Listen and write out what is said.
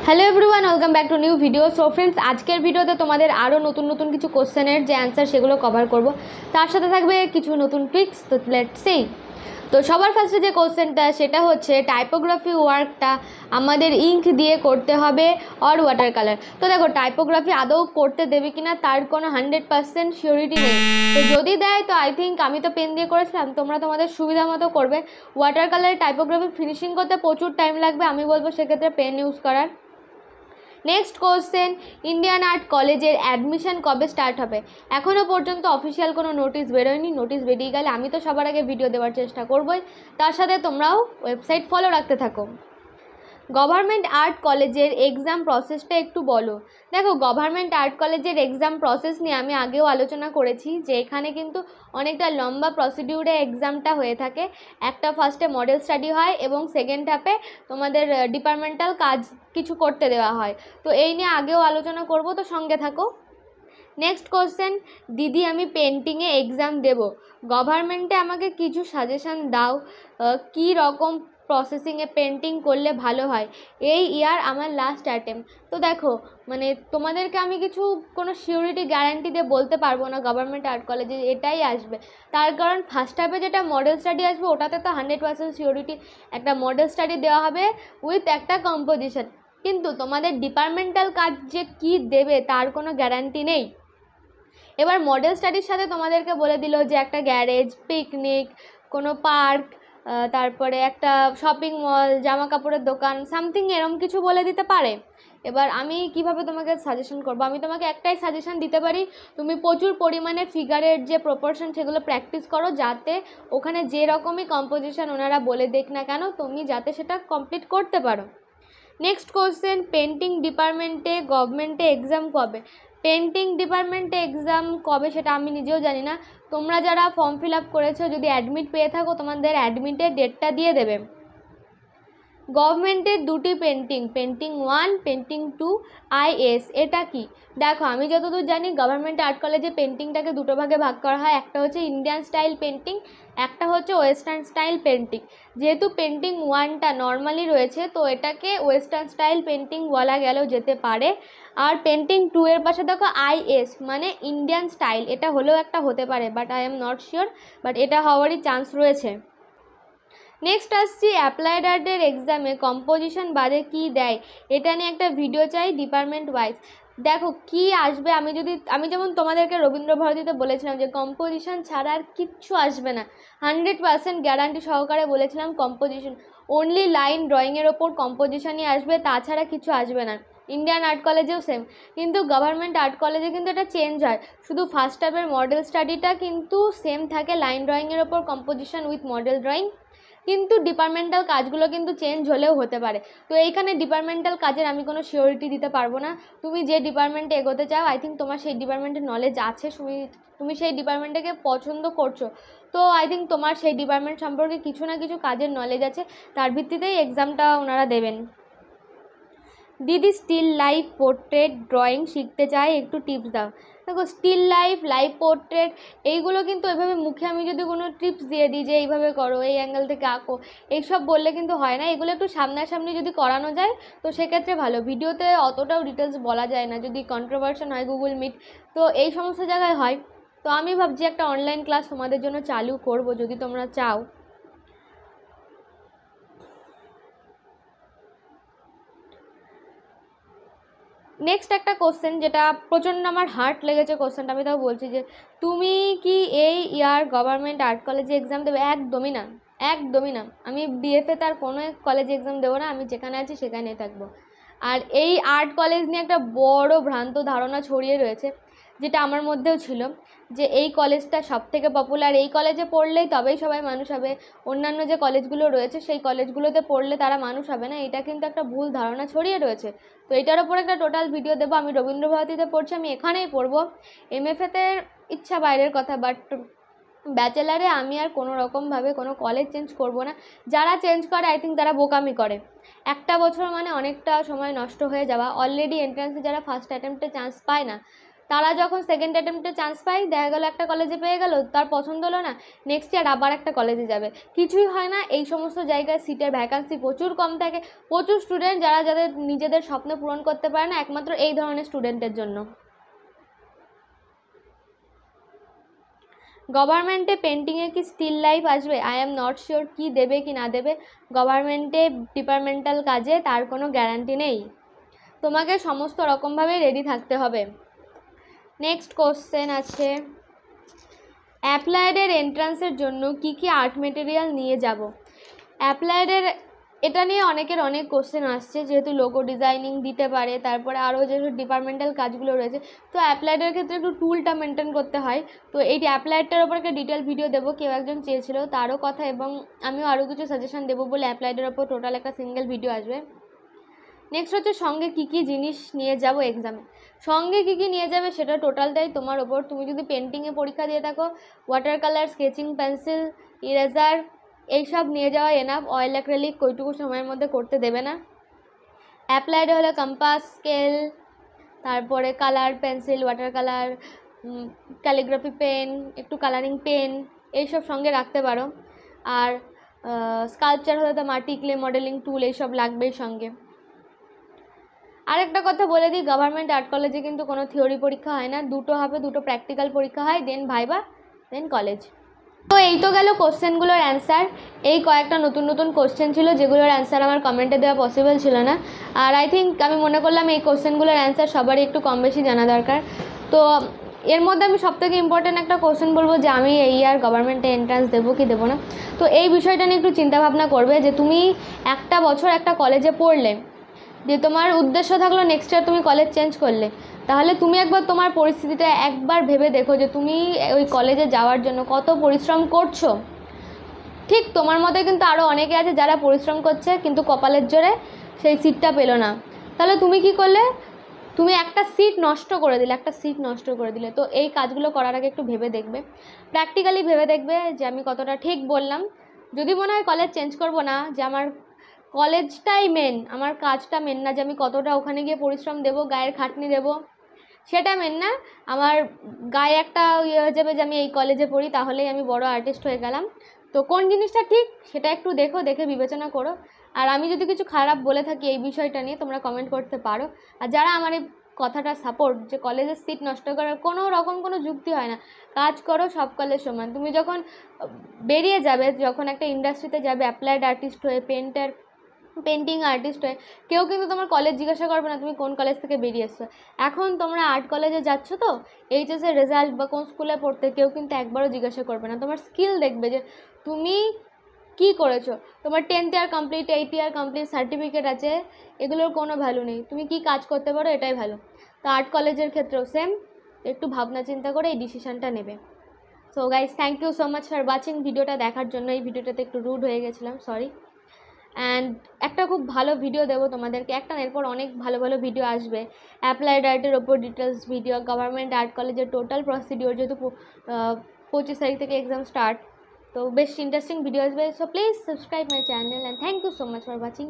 Hello everyone, welcome back to new video. So friends, আজকের ভিডিওতে তোমাদের আরও নতুন কিছু কোশ্চেনের যে অ্যান্সার সেগুলো কভার করব, তার সাথে থাকবে কিছু নতুন ট্রিক্স। তো লেটস সি। তো সবার ফার্স্টে যে কোশ্চেনটা সেটা হচ্ছে টাইপোগ্রাফি ওয়ার্কটা আমাদের ইঙ্ক দিয়ে করতে হবে অর ওয়াটার কালার। তো দেখো, টাইপোগ্রাফি আদৌ করতে দেবে কিনা তার কোনো 100% সিওরিটি নেই। তো যদি দেয় তো আই থিঙ্ক, আমি তো পেন দিয়ে করেছিলাম, তোমরা তোমাদের সুবিধা মতো করবে। ওয়াটার কালারে টাইপোগ্রাফি ফিনিশিং করতে প্রচুর টাইম লাগবে, আমি বলবো সেক্ষেত্রে পেন ইউজ করার। নেক্সট কোশ্চেন, ইন্ডিয়ান আর্ট কলেজের অ্যাডমিশন কবে স্টার্ট হবে? এখনও পর্যন্ত অফিসিয়াল কোনো নোটিশ বেরোয়নি। নোটিশ বেরিয়ে গেলে আমি তো সবার আগে ভিডিও দেওয়ার চেষ্টা করবই, তার সাথে তোমরাও ওয়েবসাইট ফলো রাখতে থাকো। গভর্নমেন্ট আর্ট কলেজের এক্সাম প্রসেসটা একটু বলো। দেখো, গভর্নমেন্ট আর্ট কলেজের এক্সাম প্রসেস নিয়ে আমি আগেও আলোচনা করেছি যে এখানে কিন্তু অনেকটা লম্বা প্রসিডিউরে এক্সামটা হয়ে থাকে। একটা ফার্স্টে মডেল স্টাডি হয় এবং সেকেন্ড হাফে তোমাদের ডিপার্টমেন্টাল কাজ কিছু করতে দেওয়া হয়। তো এই নিয়ে আগেও আলোচনা করব, তো সঙ্গে থাকো। নেক্সট কোশ্চেন, দিদি আমি পেন্টিংয়ে এক্সাম দেব, গভর্নমেন্টে আমাকে কিছু সাজেশান দাও, কী রকম প্রসেসিংয়ে পেন্টিং করলে ভালো হয়? এই ইয়ার আমার লাস্ট অ্যাটেম্প। তো দেখো, মানে তোমাদেরকে আমি কোনো সিওরিটি গ্যারান্টি দিয়ে বলতে পারবো না গভর্নমেন্ট আর্ট কলেজে এটাই আসবে, তার কারণ ফার্স্ট হাফে যেটা মডেল স্টাডি আসবে ওটাতে তো 100% সিওরিটি একটা মডেল স্টাডি দেওয়া হবে উইথ একটা কম্পোজিশন, কিন্তু তোমাদের ডিপার্টমেন্টাল কাজ যে কী দেবে তার কোনো গ্যারান্টি নেই। এবার মডেল স্টাডির সাথে তোমাদেরকে বলে দিল যে একটা গ্যারেজ, পিকনিক, কোনো পার্ক, তারপরে একটা শপিং মল, জামা কাপড়ের দোকান, সামথিং এরম কিছু বলে দিতে পারে। এবার আমি কিভাবে তোমাকে সাজেশন করবো? আমি তোমাকে একটাই সাজেশন দিতে পারি, তুমি প্রচুর পরিমাণে ফিগারের যে প্রপোর্শন সেগুলো প্র্যাকটিস করো, যাতে ওখানে যে রকমই কম্পোজিশন ওনারা বলে দেখ না কেন তুমি যাতে সেটা কমপ্লিট করতে পারো। নেক্সট কোশ্চেন, পেন্টিং ডিপার্টমেন্টে গভর্নমেন্টে এক্সাম কবে? পেন্টিং ডিপার্টমেন্টে এক্সাম কবে সেটা আমি নিজেও জানি না। তোমরা যারা ফর্ম ফিল আপ করেছো, যদি অ্যাডমিট পেয়ে থাকো তোমাদের অ্যাডমিটের ডেটটা দিয়ে দেবে। গভর্নমেন্টের দুটি পেন্টিং, পেন্টিং 1, পেন্টিং 2, IS, এটা কি? দেখো, আমি যতদূর জানি গভর্নমেন্ট আর্ট কলেজে পেন্টিংটাকে দুটো ভাগে ভাগ করা হয়, একটা হচ্ছে ইন্ডিয়ান স্টাইল পেন্টিং, একটা হচ্ছে ওয়েস্টার্ন স্টাইল পেন্টিং। যেহেতু পেন্টিং 1টা নর্মালি রয়েছে, তো এটাকে ওয়েস্টার্ন স্টাইল পেন্টিং বলা গেলেও যেতে পারে। আর পেন্টিং 2 এর পাশে দেখো IS মানে ইন্ডিয়ান স্টাইল, এটা হলেও একটা হতে পারে, but I am not sure, but এটা হওয়ারই চান্স রয়েছে। নেক্সট আসছি, অ্যাপ্লাইড আর্টের এক্সামে কম্পোজিশন বাদে কি দেয়? এটা নিয়ে একটা ভিডিও চাই ডিপার্টমেন্ট ওয়াইজ। দেখো কি আসবে, আমি যেমন তোমাদেরকে রবীন্দ্রভারতীতে বলেছিলাম যে কম্পোজিশন ছাড়া আর কিচ্ছু আসবে না, 100% গ্যারান্টি সহকারে বলেছিলাম কম্পোজিশন, অনলি লাইন ড্রয়িংয়ের ওপর কম্পোজিশনই আসবে, তাছাড়া কিছু আসবে না। ইন্ডিয়ান আর্ট কলেজেও সেম, কিন্তু গভর্নমেন্ট আর্ট কলেজে কিন্তু এটা চেঞ্জ হয়, শুধু ফার্স্ট হাফের মডেল স্টাডিটা কিন্তু সেম থাকে, লাইন ড্রয়িংয়ের ওপর কম্পোজিশন উইথ মডেল ড্রয়িং, কিন্তু ডিপার্টমেন্টাল কাজগুলো কিন্তু চেঞ্জ হলেও হতে পারে। তো এইখানে ডিপার্টমেন্টাল কাজের আমি কোনো সিওরিটি দিতে পারবো না। তুমি যে ডিপার্টমেন্টে এগোতে চাও, আই থিঙ্ক তোমার সেই ডিপার্টমেন্টের নলেজ আছে, তুমি সেই ডিপার্টমেন্টটাকে পছন্দ করছো, তো আই থিঙ্ক তোমার সেই ডিপার্টমেন্ট সম্পর্কে কিছু না কিছু কাজের নলেজ আছে, তার ভিত্তিতেই এক্সামটা ওনারা দেবেন। দিদি স্টিল লাইফ পোর্ট্রেট ড্রয়িং শিখতে চাই, একটু টিপস দাও। দেখো, স্টিল লাইফ, লাইফ পোর্ট্রেট এইগুলো কিন্তু এভাবে মুখে আমি যদি কোনো টিপস দিয়ে দিই যে এইভাবে করো, এই অ্যাঙ্গেল থেকে আঁকো, এইসব বললে কিন্তু হয় না। এগুলো একটু সামনাসামনি যদি করানো যায় তো সেক্ষেত্রে ভালো। ভিডিওতে অতটাও ডিটেলস বলা যায় না, যদি কন্ট্রোভার্সন হয় গুগল মিট, তো এই সমস্ত জায়গায় হয়। তো আমি ভাবছি একটা অনলাইন ক্লাস তোমাদের জন্য চালু করব, যদি তোমরা চাও। নেক্সট একটা কোশ্চেন, যেটা প্রচণ্ড আমার হার্ট লেগেছে কোশ্চেনটা, আমি তাও বলছি যে তুমি কি এই ইয়ার গভর্নমেন্ট আর্ট কলেজে এক্সাম দেবে? একদমই না, একদমই না। আমি BFA তার কোনো কলেজে এক্সাম দেবো না, আমি যেখানে আছি সেখানেই থাকবো। আর এই আর্ট কলেজ নিয়ে একটা বড় ভ্রান্ত ধারণা ছড়িয়ে রয়েছে, যেটা আমার মধ্যেও ছিল, যে এই কলেজটা সবথেকে পপুলার, এই কলেজে পড়লেই তবেই সবাই মানুষ হবে, অন্যান্য যে কলেজগুলো রয়েছে সেই কলেজগুলোতে পড়লে তারা মানুষ হবে না। এটা কিন্তু একটা ভুল ধারণা ছড়িয়ে রয়েছে। তো এটার ওপর একটা টোটাল ভিডিও দেবো। আমি রবীন্দ্রভারতীতে পড়ছি, আমি এখানেই পড়বো। MFAতে ইচ্ছা বাইরের কথা, বাট ব্যাচেলারে আমি আর কোনো রকমভাবে কোনো কলেজ চেঞ্জ করব না। যারা চেঞ্জ করে আই থিঙ্ক তারা বোকামি করে। একটা বছর মানে অনেকটা সময় নষ্ট হয়ে যাওয়া। অলরেডি এন্ট্রান্সে যারা ফার্স্ট অ্যাটেম্পটে চান্স পায় না, তারা যখন সেকেন্ড অ্যাটেম্পটে চান্স পায়, দেখা গেলো একটা কলেজে পেয়ে গেল, তার পছন্দ হলো না, নেক্সট ইয়ার আবার একটা কলেজে যাবে, কিছুই হয় না। এই সমস্ত জায়গায় সিটের ভ্যাকান্সি প্রচুর কম থাকে, প্রচুর স্টুডেন্ট যাদের নিজেদের স্বপ্ন পূরণ করতে পারে না, একমাত্র এই ধরনের স্টুডেন্টের জন্য। গভর্নমেন্টে পেন্টিংয়ে কি স্টিল লাইফ আসবে? আই অ্যাম নট শিওর কি দেবে কি না দেবে। গভর্নমেন্টে ডিপার্টমেন্টাল কাজে তার কোনো গ্যারান্টি নেই, তোমাকে সমস্ত রকমভাবেই রেডি থাকতে হবে। নেক্সট কোশ্চেন আছে, অ্যাপ্লাইডের এন্ট্রান্সের জন্য কি কি আর্ট মেটেরিয়াল নিয়ে যাব? অ্যাপ্লাইডের এটা নিয়ে অনেকের অনেক কোশ্চেন আসছে, যেহেতু লোগো ডিজাইনিং দিতে পারে, তারপরে আরও যেসব ডিপার্টমেন্টাল কাজগুলো রয়েছে, তো অ্যাপ্লাইডের ক্ষেত্রে একটু টুলটা মেনটেন করতে হয়। তো এই অ্যাপ্লাইডটার ওপর একটা ডিটেল ভিডিও দেবো, কেউ একজন চেয়েছিল তারও কথা, এবং আমিও আরও কিছু সাজেশন দেবো বলে অ্যাপ্লাইডের ওপর টোটাল একটা সিঙ্গেল ভিডিও আসবে। নেক্সট হচ্ছে সঙ্গে কী কী জিনিস নিয়ে যাব এক্সামে। সঙ্গে কী কী নিয়ে যাবে সেটা টোটালটাই তোমার ওপর। তুমি যদি পেন্টিংয়ে পরীক্ষা দিয়ে থাকো, water colour, sketching pencil, eraser এইসব নিয়ে যাওয়া এনাফ। অয়েল অ্যাক্রিলিক ওইটুকু সময়ের মধ্যে করতে দেবে না। অ্যাপ্লাইডে হলে কম্পাস, স্কেল, তারপরে colour pencil, water colour, calligraphy pen, একটু কালারিং পেন, এইসব সঙ্গে রাখতে পারো। আর স্কাল্পচার হলে তো মাটি, ক্লে মডেলিং টুল এইসব লাগবেই সঙ্গে। আরেকটা কথা বলে দিই, গভর্নমেন্ট আর্ট কলেজে কিন্তু কোনো থিওরি পরীক্ষা হয় না, দুটো হবে, দুটো প্র্যাকটিক্যাল পরীক্ষা হয়, দেন ভাইবা, দেন কলেজ। তো এই তো গেল কোশ্চেনগুলোর অ্যান্সার। এই কয়েকটা নতুন নতুন কোশ্চেন ছিল যেগুলোর অ্যান্সার আমার কমেন্টে দেওয়া পসিবল ছিল না। আর আই থিঙ্ক আমি মনে করলাম এই কোশ্চেনগুলোর অ্যান্সার সবারই একটু কম বেশি জানা দরকার। তো এর মধ্যে আমি সবথেকে ইম্পর্টেন্ট একটা কোশ্চেন বলবো যে আমি এই ইয়ার গভর্নমেন্টে এন্ট্রান্স দেবো কি দেবো না। তো এই বিষয়টা নিয়ে একটু চিন্তাভাবনা করবে যে তুমি একটা বছর একটা কলেজে পড়লে, যে তোমার উদ্দেশ্য থাকলো নেক্সট ইয়ার তুমি কলেজ চেঞ্জ করলে, তাহলে তুমি একবার তোমার পরিস্থিতিটা একবার ভেবে দেখো যে তুমি ওই কলেজে যাওয়ার জন্য কত পরিশ্রম করছো। ঠিক তোমার মতো কিন্তু আরও অনেকে আছে যারা পরিশ্রম করছে কিন্তু কপালের জোরে সেই সিটটা পেলো না। তাহলে তুমি কি করলে? তুমি একটা সিট নষ্ট করে দিলে। তো এই কাজগুলো করার আগে একটু ভেবে দেখবে, প্র্যাকটিক্যালি ভেবে দেখবে যে আমি কতটা ঠিক বললাম। যদি মনে হয় কলেজ চেঞ্জ করবো না, যে আমার কলেজটাই মেন, আমার কাজটা মেন না, যে আমি কতটা ওখানে গিয়ে পরিশ্রম দেবো, গায়ের খাটনি দেবো, সেটা মেন না, আমার গায়ে একটা ইয়ে হয়ে যাবে যে আমি এই কলেজে পড়ি তাহলেই আমি বড় আর্টিস্ট হয়ে গেলাম। তো কোন জিনিসটা ঠিক সেটা একটু দেখে বিবেচনা করো। আর আমি যদি কিছু খারাপ বলে থাকি এই বিষয়টা নিয়ে তোমরা কমেন্ট করতে পারো। আর যারা আমার এই কথাটা সাপোর্ট, যে কলেজের সিট নষ্ট করার কোনো রকম কোনো যুক্তি হয় না, কাজ করো, সব কলেজ সমান। তুমি যখন বেরিয়ে যাবে, যখন একটা ইন্ডাস্ট্রিতে যাবে অ্যাপ্লাইড আর্টিস্ট হয়ে, পেন্টিং আর্টিস্ট হয়ে, কেউ কিন্তু তোমার কলেজ জিজ্ঞাসা করবে না তুমি কোন কলেজ থেকে বেরিয়ে এসছো। এখন তোমরা আর্ট কলেজে যাচ্ছ তো, এইচএসের রেজাল্ট বা কোন স্কুলে পড়তে কেউ কিন্তু একবারও জিজ্ঞাসা করবে না, তোমার স্কিল দেখবে যে তুমি কি করেছো। তোমার 10th year complete, 8 year complete certificate আছে, এগুলোর কোনো ভ্যালু নেই, তুমি কি কাজ করতে পারো এটাই ভালো। তো আর্ট কলেজের ক্ষেত্রেও সেম, একটু ভাবনা চিন্তা করে এই ডিসিশানটা নেবে। So guys, thank you so much for watching. ভিডিওটা দেখার জন্য। এই ভিডিওটাতে একটু রুড হয়ে গেছিলাম, সরি। অ্যান্ড একটা খুব ভালো ভিডিও দেবো তোমাদেরকে, একটা এরপর অনেক ভালো ভালো ভিডিও আসবে। অ্যাপ্লাইড আর্টের ওপর ডিটেলস ভিডিও, গভর্নমেন্ট আর্ট কলেজের টোটাল প্রসিডিওর, যেহেতু 25 তারিখ থেকে এক্সাম স্টার্ট, তো বেশ ইন্টারেস্টিং ভিডিও আসবে। So please subscribe my channel and thank you so much for watching.